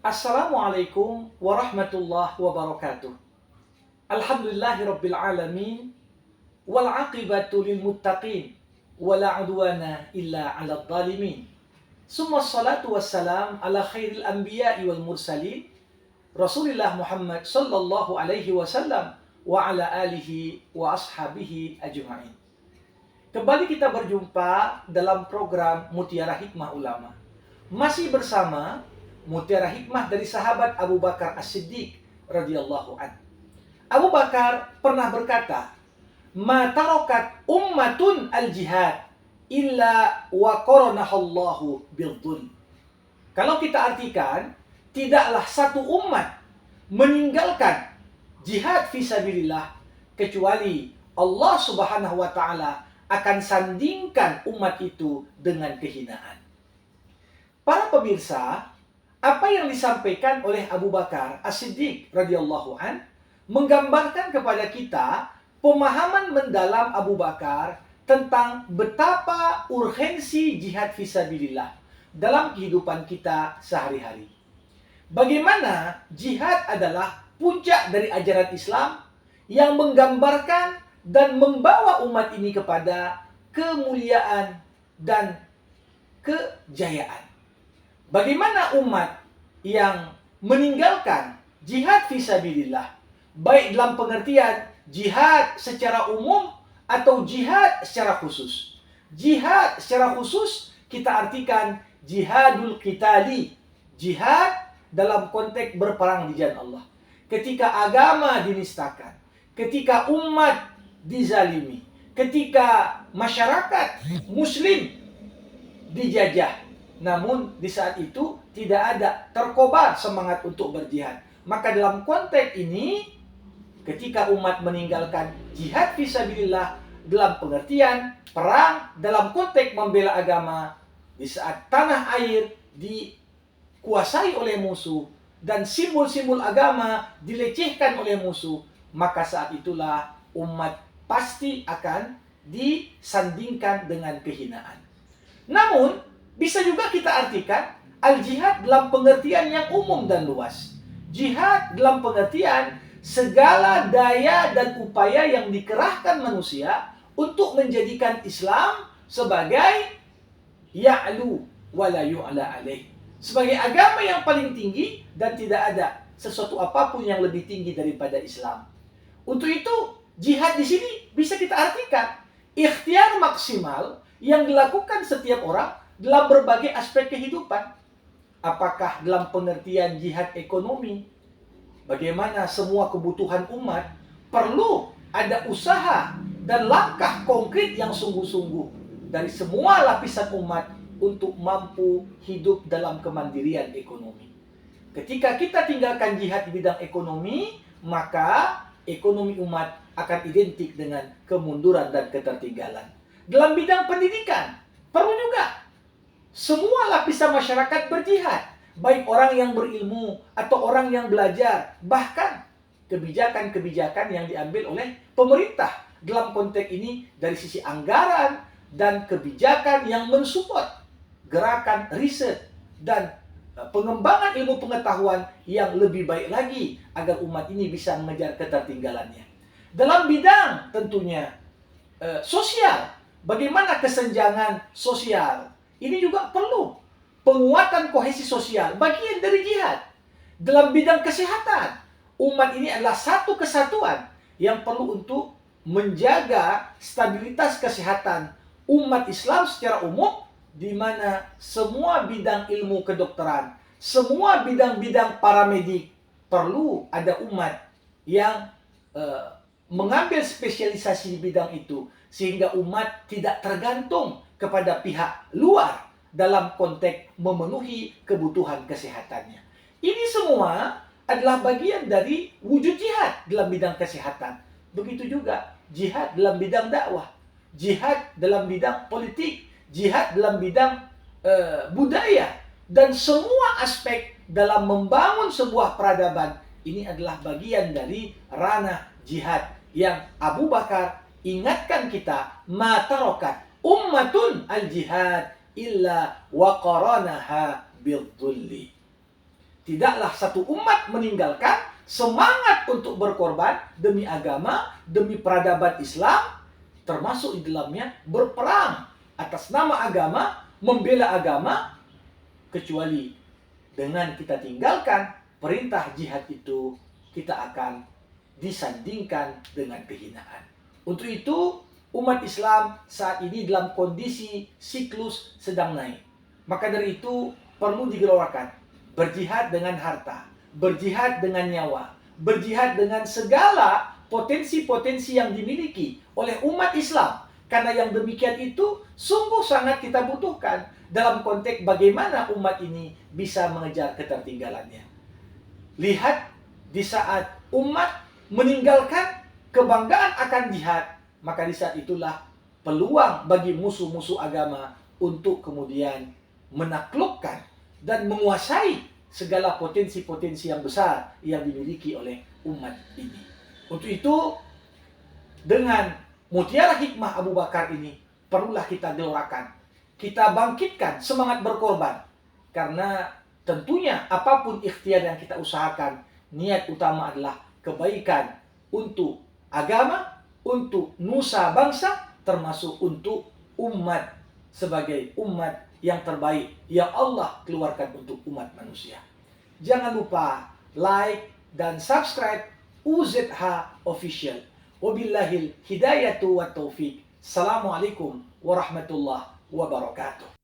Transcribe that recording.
Assalamualaikum warahmatullahi wabarakatuh. Alhamdulillahirabbil alamin wal aqibatu lil muttaqin wala udwana illa 'alal zalimin. Summa salatu wassalam ala khairil anbiya'i wal mursalin Rasulillah Muhammad sallallahu alaihi wasallam wa ala alihi wa ashabihi ajma'in. Kembali kita berjumpa dalam program Mutiara Hikmah Ulama. Masih bersama Mutiara Hikmah dari sahabat Abu Bakar As-Siddiq radhiyallahu anhu. Abu Bakar pernah berkata, "Ma tarokat ummatun al-jihad illa wa qaranahallahu bil-dhul." Kalau kita artikan, tidaklah satu umat meninggalkan jihad fisabilillah kecuali Allah Subhanahu wa taala akan sandingkan umat itu dengan kehinaan. Para pemirsa, apa yang disampaikan oleh Abu Bakar As-Siddiq radhiyallahu an menggambarkan kepada kita pemahaman mendalam Abu Bakar tentang betapa urgensi jihad fisabilillah dalam kehidupan kita sehari-hari. Bagaimana jihad adalah puncak dari ajaran Islam yang menggambarkan dan membawa umat ini kepada kemuliaan dan kejayaan. Bagaimana umat yang meninggalkan jihad fisabilillah, baik dalam pengertian jihad secara umum atau jihad secara khusus. Jihad secara khusus kita artikan jihadul qitali, jihad dalam konteks berperang di jalan Allah. Ketika agama dinistakan, ketika umat dizalimi, ketika masyarakat muslim dijajah, namun di saat itu tidak ada terkobar semangat untuk berjihad. Maka dalam konteks ini, ketika umat meninggalkan jihad fisabilillah dalam pengertian perang dalam konteks membela agama, di saat tanah air dikuasai oleh musuh dan simbol-simbol agama dilecehkan oleh musuh, maka saat itulah umat pasti akan disandingkan dengan kehinaan. Namun bisa juga kita artikan al-jihad dalam pengertian yang umum dan luas. Jihad dalam pengertian segala daya dan upaya yang dikerahkan manusia untuk menjadikan Islam sebagai ya'lu wa la yu'la alaih, sebagai agama yang paling tinggi dan tidak ada sesuatu apapun yang lebih tinggi daripada Islam. Untuk itu, jihad di sini bisa kita artikan ikhtiar maksimal yang dilakukan setiap orang dalam berbagai aspek kehidupan. Apakah dalam pengertian jihad ekonomi, bagaimana semua kebutuhan umat perlu ada usaha dan langkah konkret yang sungguh-sungguh dari semua lapisan umat untuk mampu hidup dalam kemandirian ekonomi. Ketika kita tinggalkan jihad di bidang ekonomi, maka ekonomi umat akan identik dengan kemunduran dan ketertinggalan. Dalam bidang pendidikan, perlu juga semua lapisan masyarakat berjihad, baik orang yang berilmu atau orang yang belajar, bahkan kebijakan-kebijakan yang diambil oleh pemerintah dalam konteks ini dari sisi anggaran dan kebijakan yang mensupport gerakan riset dan pengembangan ilmu pengetahuan yang lebih baik lagi agar umat ini bisa mengejar ketertinggalannya. Dalam bidang tentunya sosial, bagaimana kesenjangan sosial, ini juga perlu penguatan kohesi sosial, bagian dari jihad. Dalam bidang kesehatan, umat ini adalah satu kesatuan yang perlu untuk menjaga stabilitas kesehatan umat Islam secara umum, di mana semua bidang ilmu kedokteran, semua bidang-bidang paramedik perlu ada umat yang mengambil spesialisasi di bidang itu, sehingga umat tidak tergantung kepada pihak luar dalam konteks memenuhi kebutuhan kesehatannya. Ini semua adalah bagian dari wujud jihad dalam bidang kesehatan. Begitu juga jihad dalam bidang dakwah, jihad dalam bidang politik, jihad dalam bidang budaya, dan semua aspek dalam membangun sebuah peradaban. Ini adalah bagian dari ranah jihad yang Abu Bakar ingatkan kita, ma tarokat ummatun al-jihad illa wa qaranaha bil-dhulli. Tidaklah satu umat meninggalkan semangat untuk berkorban demi agama, demi peradaban Islam, termasuk di dalamnya berperang atas nama agama, membela agama, kecuali dengan kita tinggalkan perintah jihad itu, kita akan disandingkan dengan kehinaan. Untuk itu, umat Islam saat ini dalam kondisi siklus sedang naik. Maka dari itu perlu digelorkan berjihad dengan harta, berjihad dengan nyawa, berjihad dengan segala potensi-potensi yang dimiliki oleh umat Islam. Karena yang demikian itu sungguh sangat kita butuhkan dalam konteks bagaimana umat ini bisa mengejar ketertinggalannya. Lihat di saat umat meninggalkan kebanggaan akan jihad, maka di saat itulah peluang bagi musuh-musuh agama untuk kemudian menaklukkan dan menguasai segala potensi-potensi yang besar yang dimiliki oleh umat ini. Untuk itu, dengan mutiara hikmah Abu Bakar ini, perlulah kita gelorakan. Kita bangkitkan semangat berkorban. Karena tentunya apapun ikhtiar yang kita usahakan, niat utama adalah kebaikan untuk agama, untuk nusa bangsa, termasuk untuk umat sebagai umat yang terbaik yang Allah keluarkan untuk umat manusia. Jangan lupa like dan subscribe UZH Official. Wabillahil hidayatu wa taufiq. Assalamualaikum warahmatullahi wabarakatuh.